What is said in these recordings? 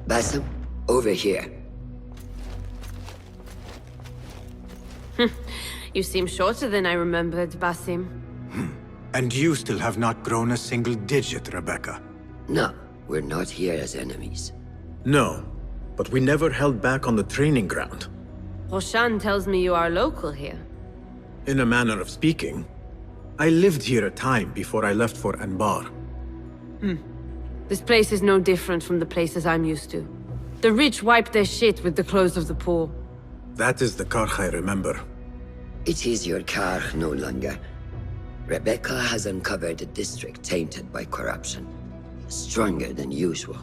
Basim, over here. You seem shorter than I remembered, Basim. And you still have not grown a single digit, Rebecca. No, we're not here as enemies. No, but we never held back on the training ground. Roshan tells me you are local here. In a manner of speaking. I lived here a time before I left for Anbar. This place is no different from the places I'm used to. The rich wipe their shit with the clothes of the poor. That is the Karkh I remember. It is your car no longer. Rebecca has uncovered a district tainted by corruption. Stronger than usual.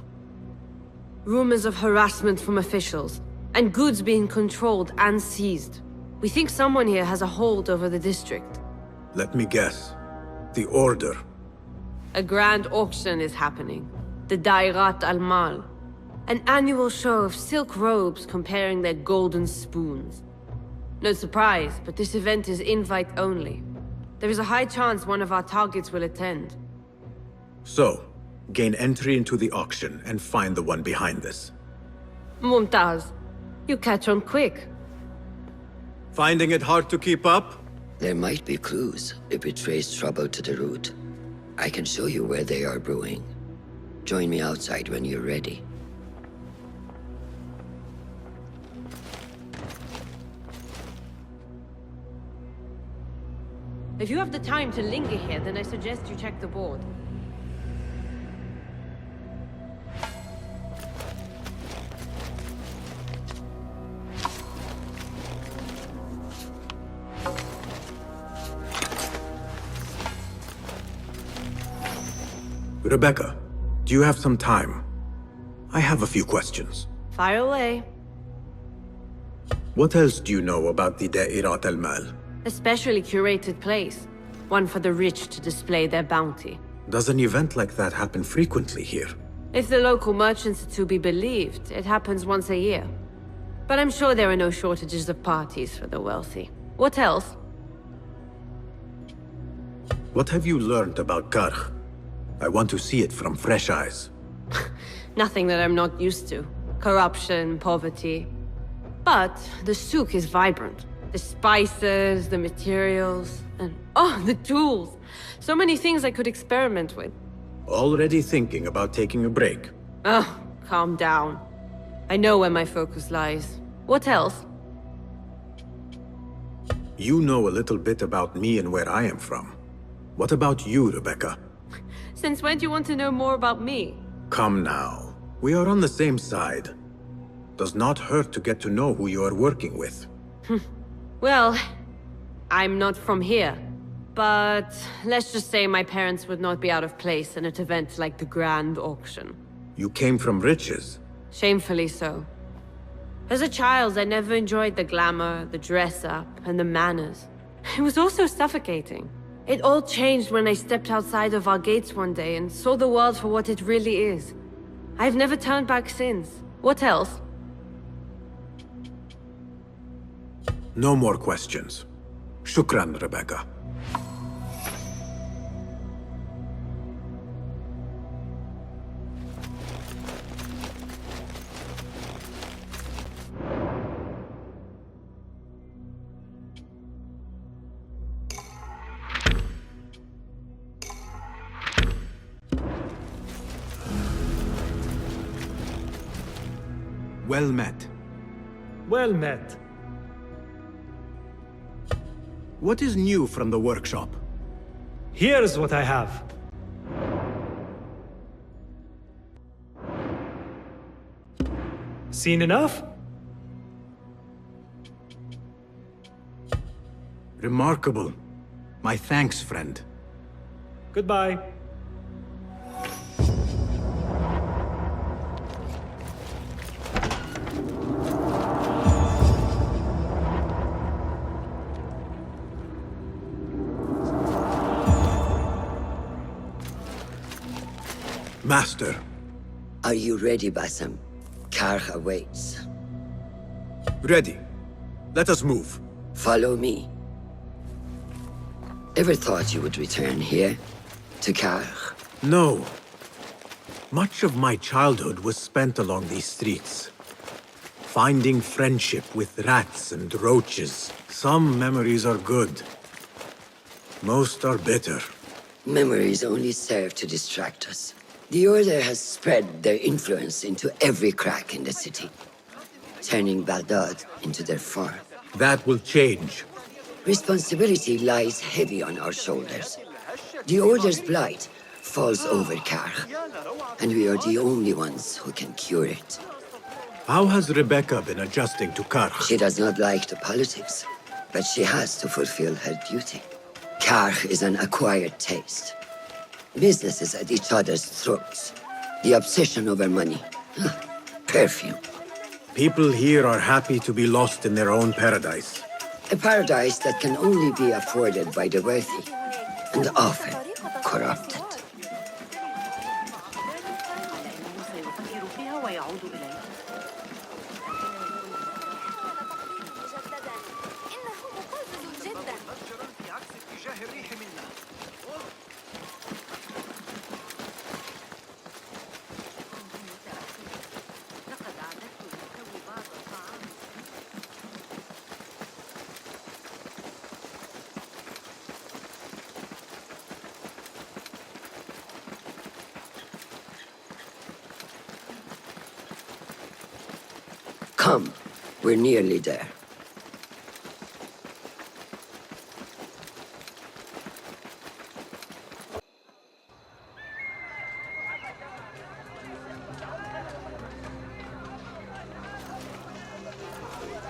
Rumors of harassment from officials, and goods being controlled and seized. We think someone here has a hold over the district. Let me guess. The Order. A grand auction is happening. The Dairat al-Mal. An annual show of silk robes comparing their golden spoons. No surprise, but this event is invite only. There is a high chance one of our targets will attend. So, gain entry into the auction and find the one behind this. Mumtaz, you catch on quick. Finding it hard to keep up? There might be clues if it traces trouble to the route. I can show you where they are brewing. Join me outside when you're ready. If you have the time to linger here, then I suggest you check the board. Rebecca, do you have some time? I have a few questions. Fire away. What else do you know about the Da'irat al-Mal? A specially curated place. One for the rich to display their bounty. Does an event like that happen frequently here? If the local merchants are to be believed, it happens once a year. But I'm sure there are no shortages of parties for the wealthy. What else? What have you learned about Karkh? I want to see it from fresh eyes. Nothing that I'm not used to. Corruption, poverty. But the souk is vibrant. The spices, the materials, and oh, the tools. So many things I could experiment with. Already thinking about taking a break? Oh, calm down. I know where my focus lies. What else? You know a little bit about me and where I am from. What about you, Rebecca? Since when do you want to know more about me? Come now. We are on the same side. Does not hurt to get to know who you are working with. Well, I'm not from here. But let's just say my parents would not be out of place in an event like the Grand Auction. You came from riches. Shamefully so. As a child, I never enjoyed the glamour, the dress-up, and the manners. It was also suffocating. It all changed when I stepped outside of our gates one day and saw the world for what it really is. I've never turned back since. What else? No more questions. Shukran, Rebecca. Well met. Well met. What is new from the workshop? Here's what I have. Seen enough? Remarkable. My thanks, friend. Goodbye. Master. Are you ready, Basim? Karkh awaits. Ready. Let us move. Follow me. Ever thought you would return here? To Karkh? No. Much of my childhood was spent along these streets, finding friendship with rats and roaches. Some memories are good. Most are bitter. Memories only serve to distract us. The Order has spread their influence into every crack in the city, turning Baghdad into their farm. That will change. Responsibility lies heavy on our shoulders. The Order's blight falls over Karkh, and we are the only ones who can cure it. How has Rebecca been adjusting to Karkh? She does not like the politics, but she has to fulfill her duty. Karkh is an acquired taste. Businesses at each other's throats. The obsession over money. Perfume. People here are happy to be lost in their own paradise. A paradise that can only be afforded by the worthy, and often corrupted. Come, we're nearly there.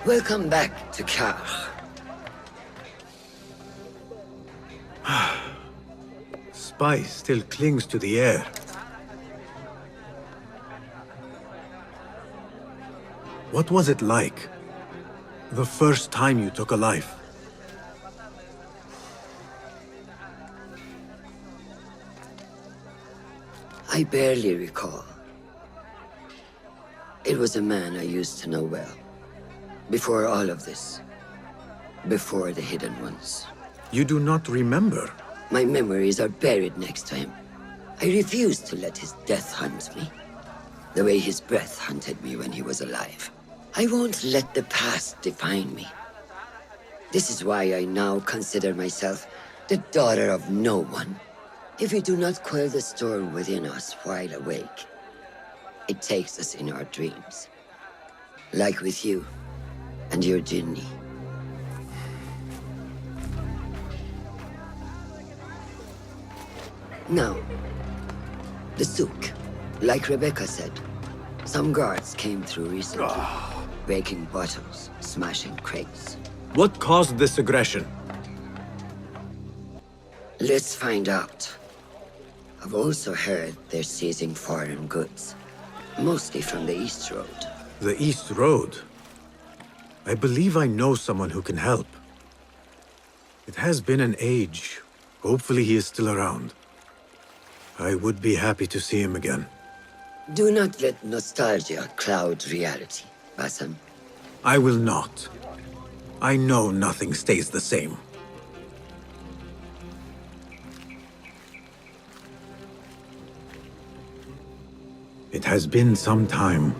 Welcome back to Karkh. Spice still clings to the air. What was it like? The first time you took a life? I barely recall. It was a man I used to know well. Before all of this. Before the Hidden Ones. You do not remember? My memories are buried next to him. I refuse to let his death hunt me. The way his breath hunted me when he was alive. I won't let the past define me. This is why I now consider myself the daughter of no one. If we do not quell the storm within us while awake, it takes us in our dreams. Like with you and your Jinni. Now, the souk. Like Rebecca said, some guards came through recently. Breaking bottles, smashing crates. What caused this aggression? Let's find out. I've also heard they're seizing foreign goods. Mostly from the East Road. The East Road? I believe I know someone who can help. It has been an age. Hopefully he is still around. I would be happy to see him again. Do not let nostalgia cloud reality, Basim. I will not. I know nothing stays the same. It has been some time.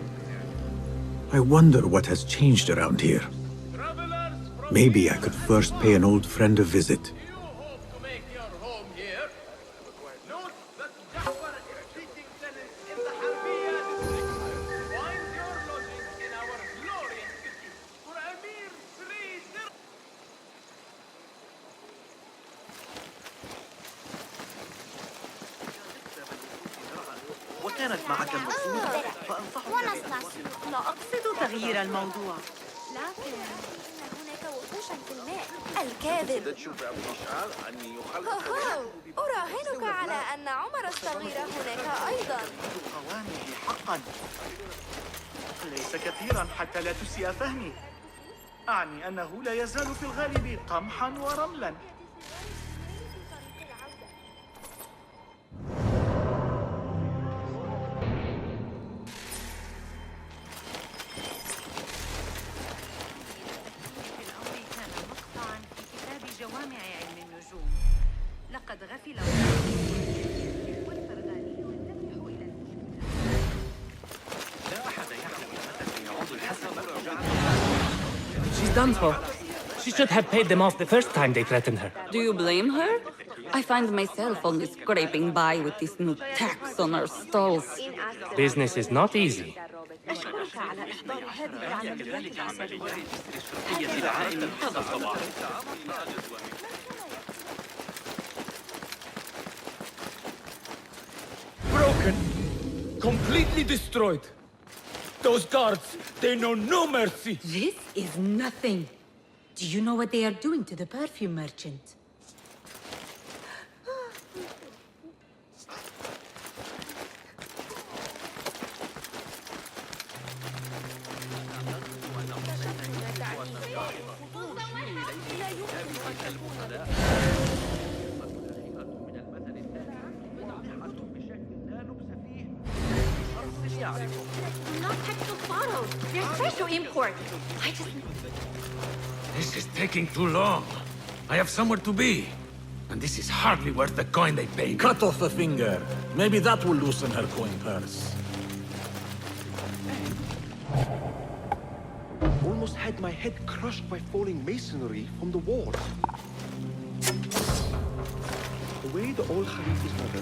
I wonder what has changed around here. Maybe I could first pay an old friend a visit. كانت معك المقصودة فأنصحك لا أقصد تغيير الموضوع لكن هناك وحوشا في الماء الكاذب أراهنك على أن عمر الصغير هناك أيضا قوامه حقا ليس كثيرا حتى لا تسيء فهمي أعني أنه لا يزال في الغالب قمحا ورملا لقد غفل والفرغاني يفتح إلى done for? She should have paid them off the first time they threatened her. Do you blame her? I find myself only scraping by with this new tax on our stalls. Business is not easy. Broken. Completely destroyed. Those guards, they know no mercy. This is nothing. Do you know what they are doing to the perfume merchant? Not textile bottles. They're special import. I just... This is taking too long. I have somewhere to be. And this is hardly worth the coin they paid. Cut off a finger. Maybe that will loosen her coin purse. Almost had my head crushed by falling masonry from the walls. The way the old Khalifa's mother,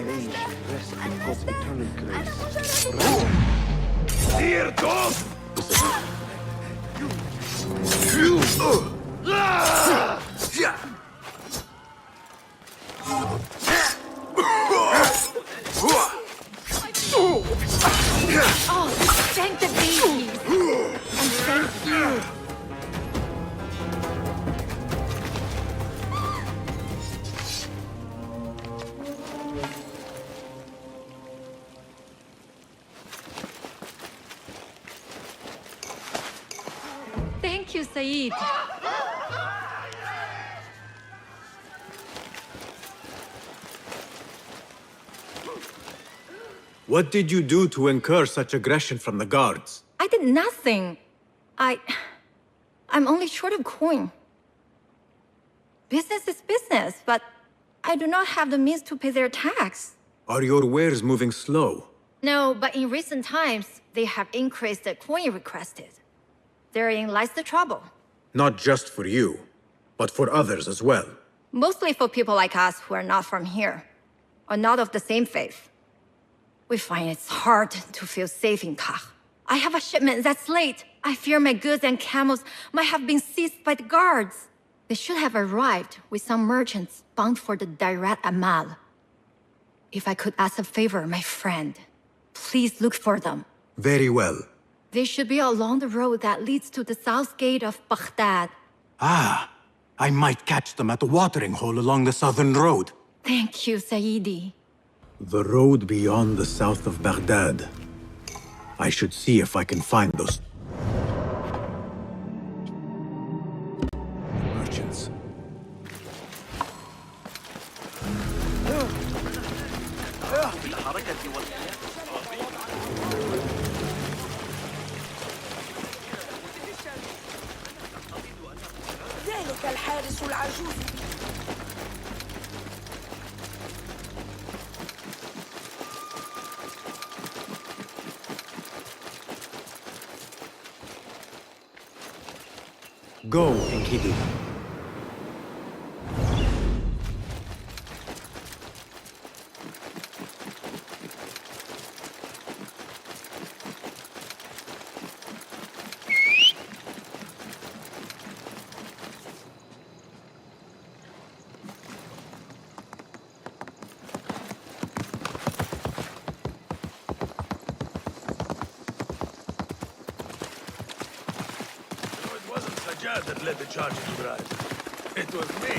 may she rest in God's eternal grace. Here, dog! Oh, thank the babies. And thank you. Thank you, Saeed. What did you do to incur such aggression from the guards? I did nothing. I'm only short of coin. Business is business, but I do not have the means to pay their tax. Are your wares moving slow? No, but in recent times, they have increased the coin requested. Therein lies the trouble. Not just for you, but for others as well. Mostly for people like us who are not from here, or not of the same faith. We find it's hard to feel safe in Kah. I have a shipment that's late. I fear my goods and camels might have been seized by the guards. They should have arrived with some merchants bound for the Direct Amal. If I could ask a favor, my friend, please look for them. Very well. They should be along the road that leads to the south gate of Baghdad. Ah, I might catch them at the watering hole along the southern road. Thank you, Saidi. The road beyond the south of Baghdad. I should see if I can find those merchants. ذلك الحارس العجوز. Go, Enkidu. That led the charge to rise. It was me.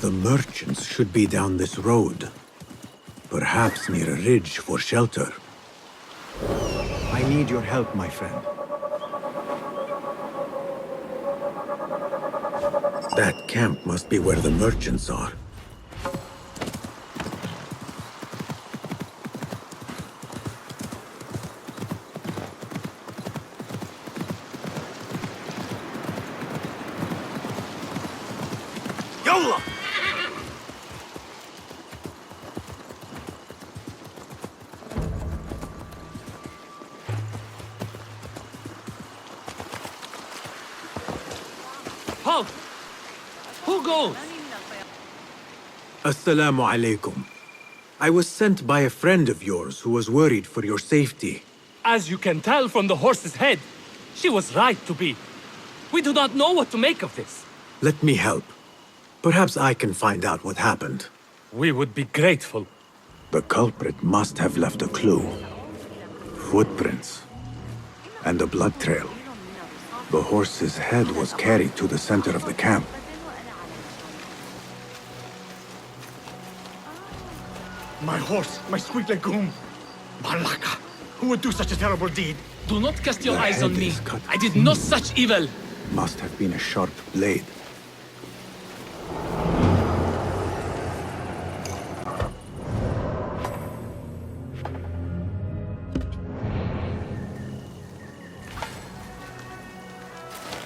The merchants should be down this road. Perhaps near a ridge for shelter. I need your help, my friend. That camp must be where the merchants are. Yalla! Halt! Who goes? Assalamu alaikum. I was sent by a friend of yours who was worried for your safety. As you can tell from the horse's head, she was right to be. We do not know what to make of this. Let me help. Perhaps I can find out what happened. We would be grateful. The culprit must have left a clue. Footprints. And a blood trail. The horse's head was carried to the center of the camp. My horse, my sweet legume. Malaka, who would do such a terrible deed? Do not cast your The eyes on head me. is cut I did no clean. such evil. Must have been a sharp blade.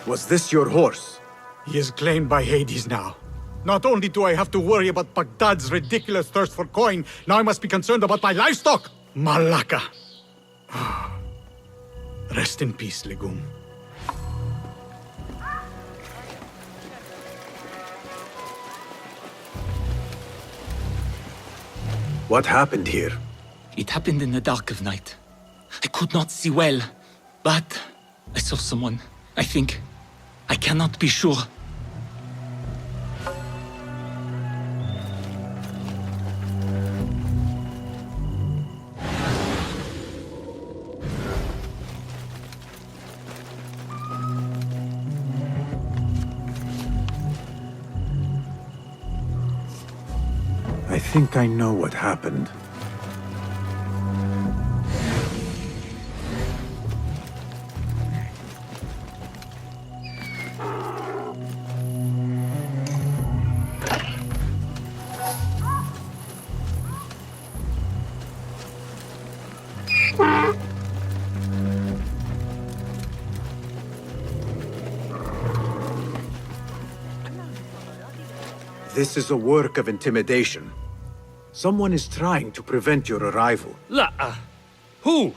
Was this your horse? He is claimed by Hades now. Not only do I have to worry about Baghdad's ridiculous thirst for coin, now I must be concerned about my livestock! Malaka! Rest in peace, legume. What happened here? It happened in the dark of night. I could not see well, but I saw someone. I think. I cannot be sure. I think I know what happened. This is a work of intimidation. Someone is trying to prevent your arrival. Who?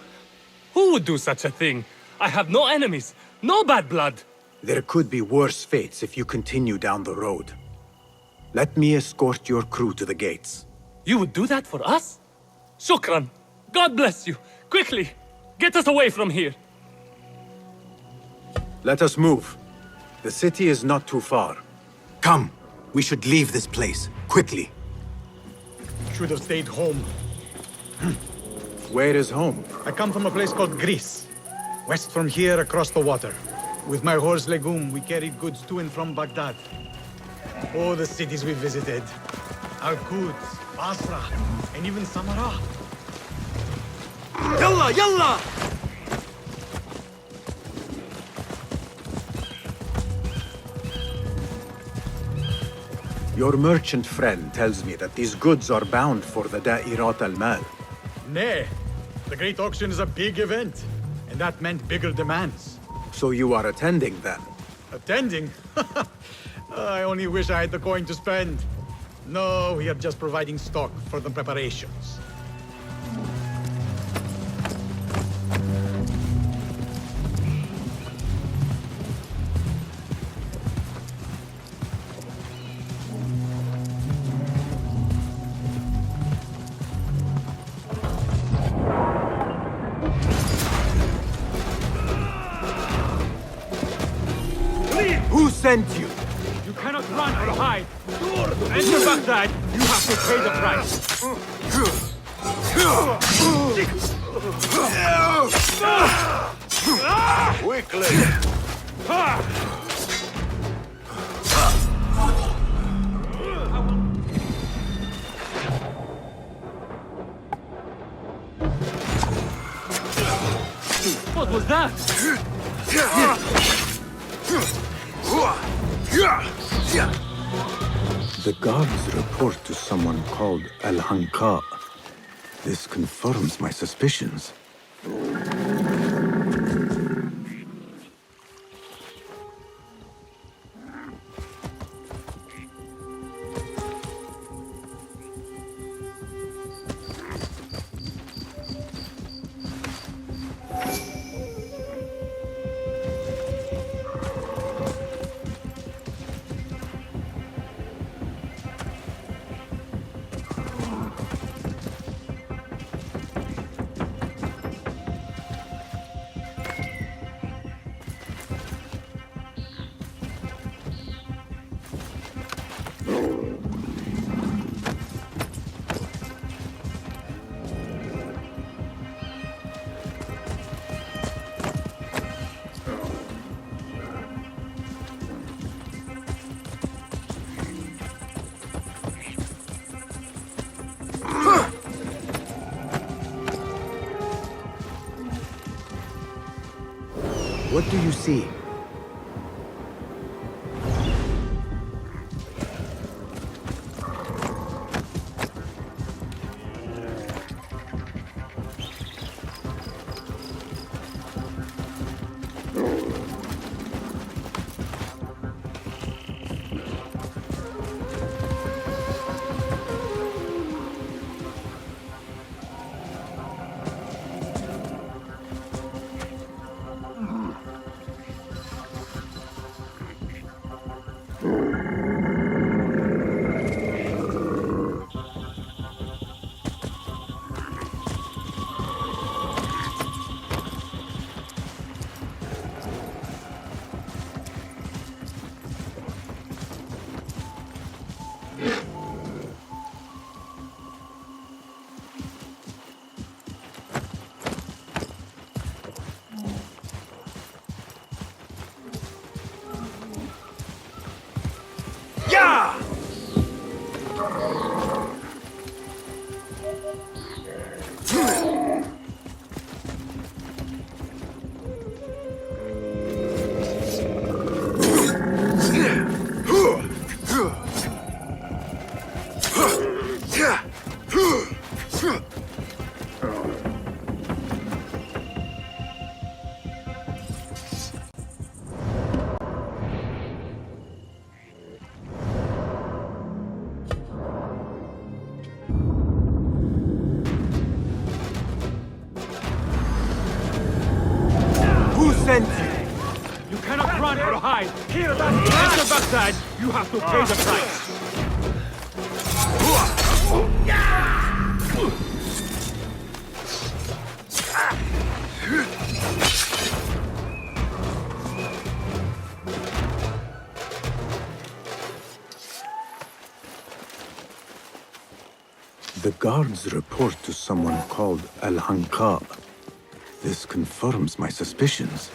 Who would do such a thing? I have no enemies, no bad blood. There could be worse fates if you continue down the road. Let me escort your crew to the gates. You would do that for us? Shukran. God bless you. Quickly, get us away from here. Let us move. The city is not too far. Come, we should leave this place, quickly. Should have stayed home. Where is home? I come from a place called Greece. West from here, across the water. With my horse Legume, we carried goods to and from Baghdad. Oh, the cities we visited. Al-Quds, Basra, and even Samarra. Yalla, yalla! Your merchant friend tells me that these goods are bound for the Da'irat al-Mal. Nay, the Great Auction is a big event, and that meant bigger demands. So you are attending then? Attending? I only wish I had the coin to spend. No, we are just providing stock for the preparations. Who sent you? You cannot run or hide. Enter Baghdad, you have to pay the price. Quickly! I will that? The guards report to someone called Al-Hanqa. This confirms my suspicions. What do you see? You cannot run or hide. Here, that enter Baghdad, you have to pay the price. The guards report to someone called Al-Hanqa. This confirms my suspicions.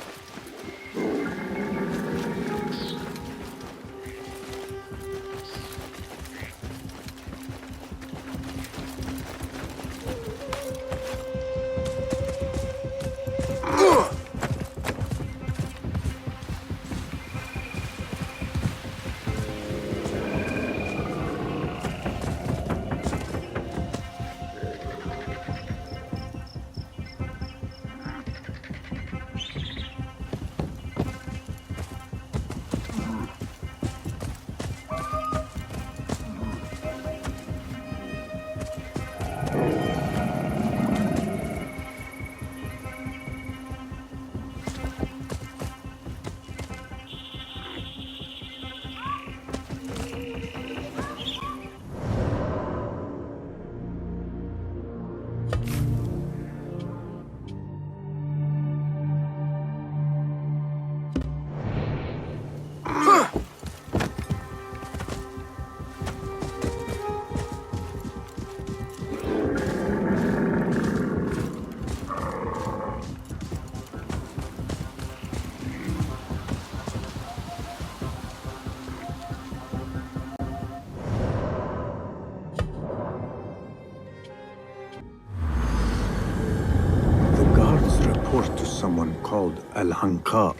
called Al-Hanqa.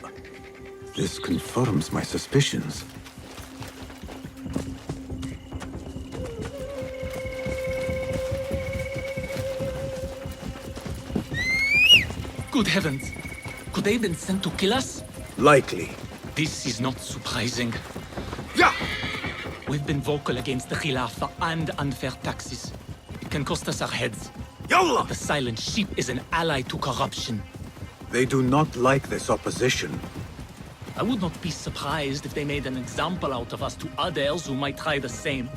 This confirms my suspicions. Good heavens! Could they have been sent to kill us? Likely. This is not surprising. Yeah! We've been vocal against the Khilafah and unfair taxes. It can cost us our heads. Yallah! The Silent Sheep is an ally to corruption. They do not like this opposition. I would not be surprised if they made an example out of us to others who might try the same.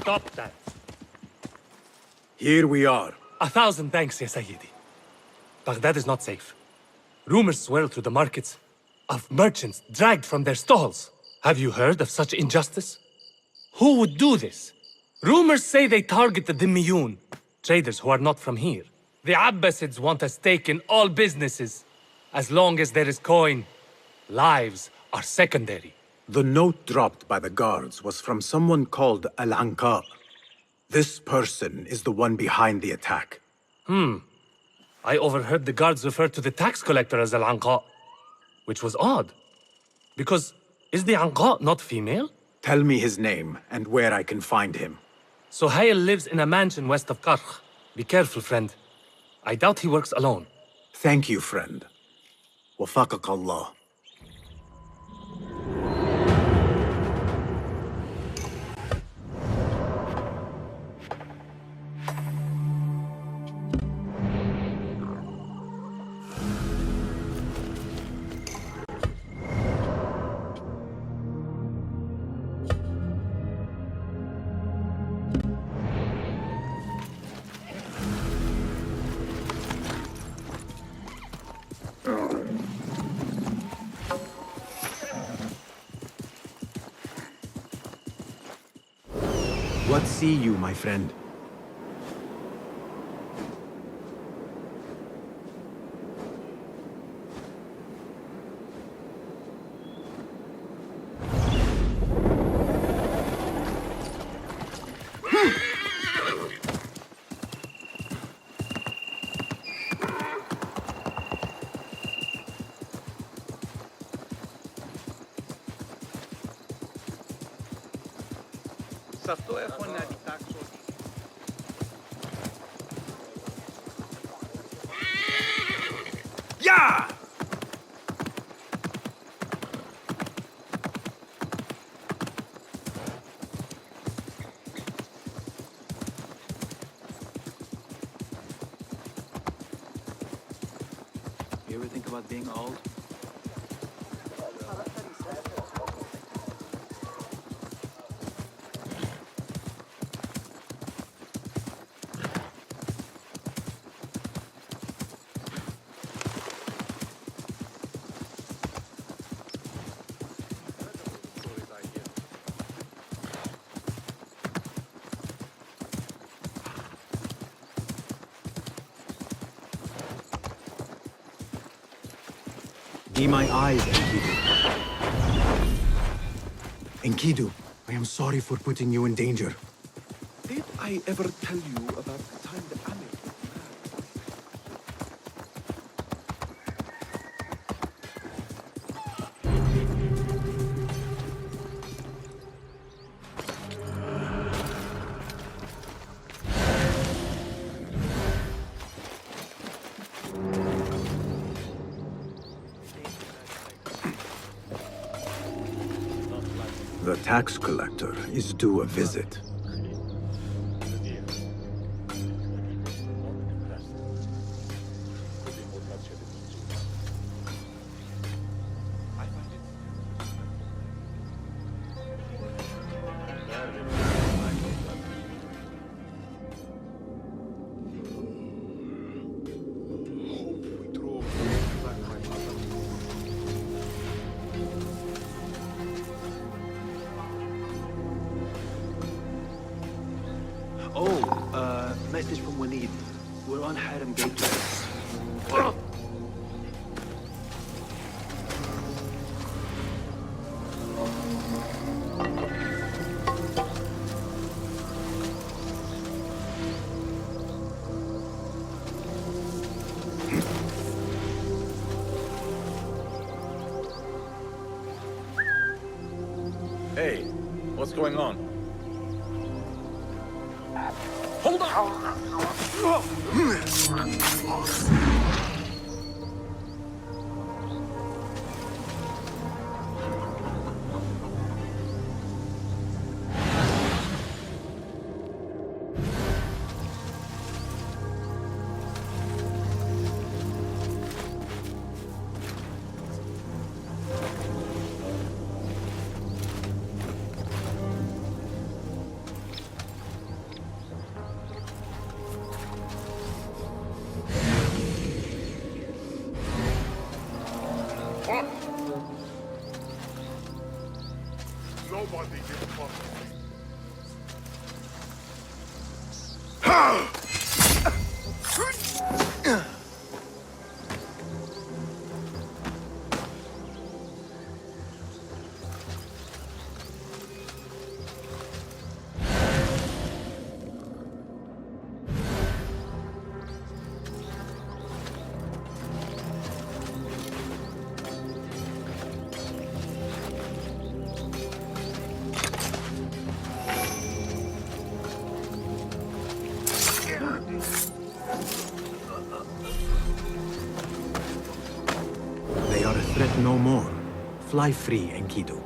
Stop that. Here we are. 1,000 thanks, Ya Sayyidi. Baghdad is not safe. Rumors swirl through the markets of merchants dragged from their stalls. Have you heard of such injustice? Who would do this? Rumors say they target the Dhimmiyun, traders who are not from here. The Abbasids want a stake in all businesses. As long as there is coin, lives are secondary. The note dropped by the guards was from someone called Al-Hanqa. This person is the one behind the attack. I overheard the guards refer to the tax collector as Al-Anqa, which was odd. Because, is the Anqa not female? Tell me his name and where I can find him. Suhail lives in a mansion west of Karkh. Be careful, friend. I doubt he works alone. Thank you, friend. Wafaqak Allah. What see you, my friend? Yeah! You ever think about being old? Be my eyes, Enkidu. Enkidu, I am sorry for putting you in danger. Did I ever tell you about the time the Amir was The tax collector is due a visit. message from Walid. We're on Haram Gate. Hey, what's going on? Hold on! Nobody can fuck with me. They are a threat no more. Fly free, Enkidu.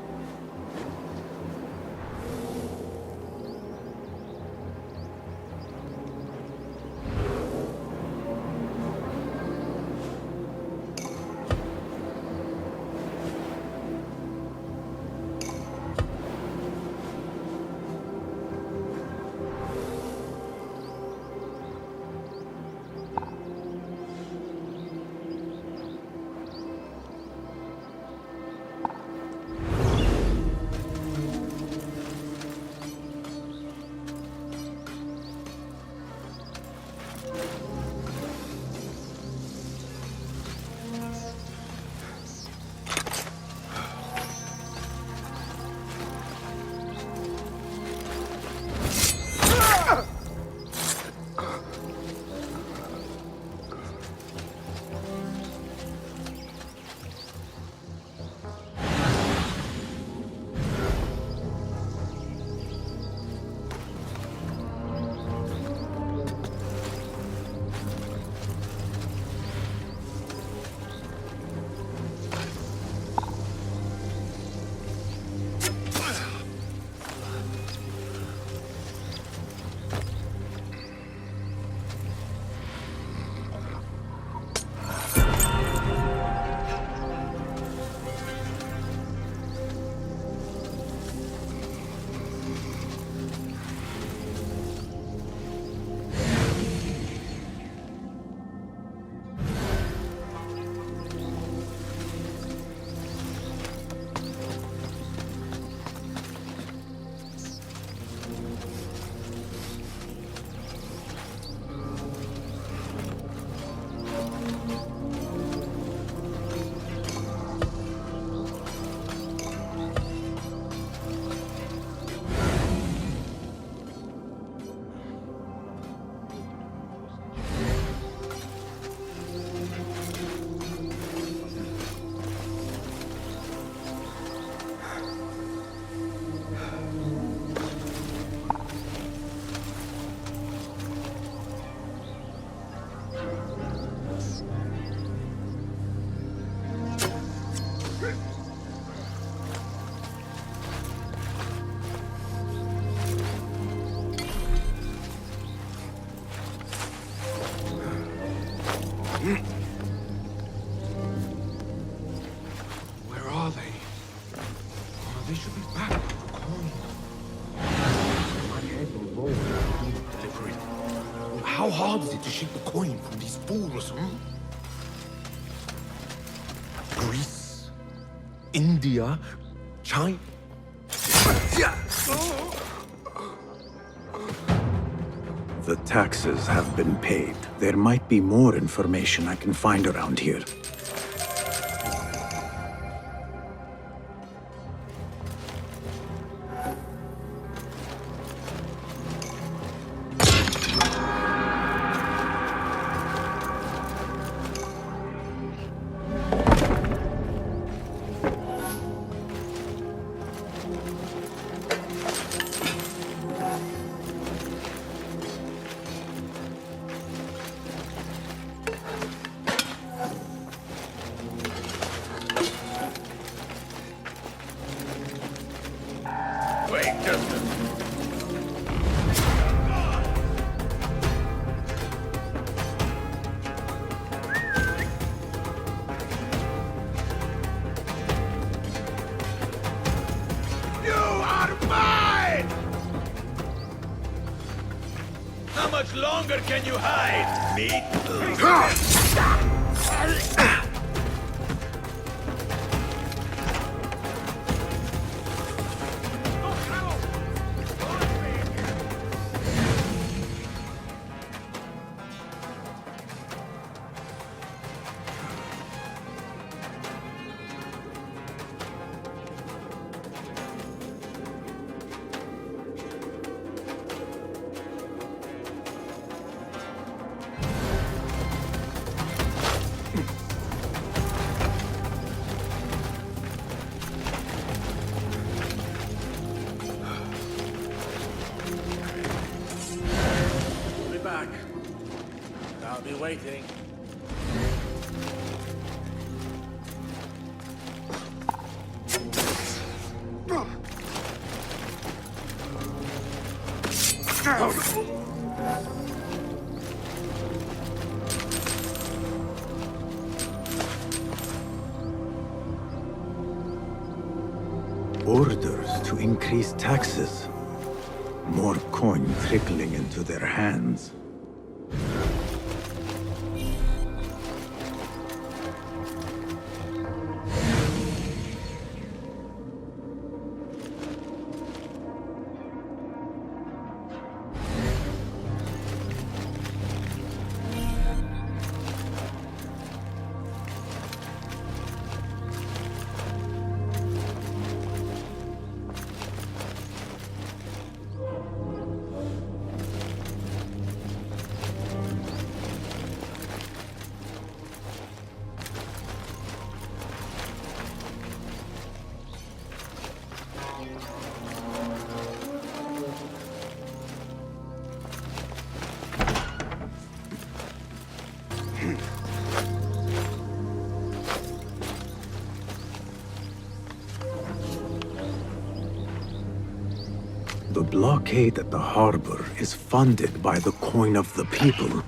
Where are they? Oh, they should be back with the coin. My head will roll when we deliver it. How hard is it to shake the coin from these fools, Greece, India, China. The taxes have been paid. There might be more information I can find around here. Can you hide, me? Waiting. Orders to increase taxes. More coin trickling into their hands. The blockade at the harbor is funded by the coin of the people.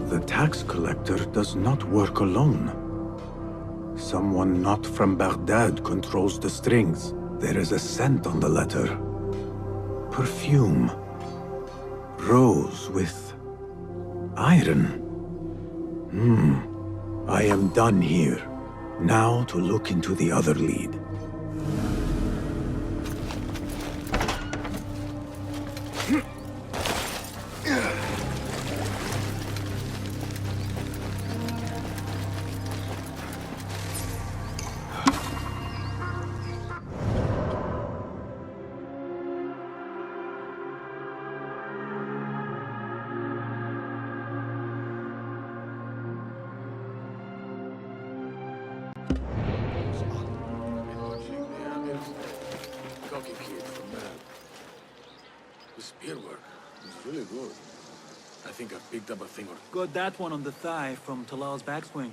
The tax collector does not work alone. Someone not from Baghdad controls the strings. There is a scent on the letter. Perfume. Rose with iron. I am done here. Now to look into the other lead. Got that one on the thigh from Talal's backswing.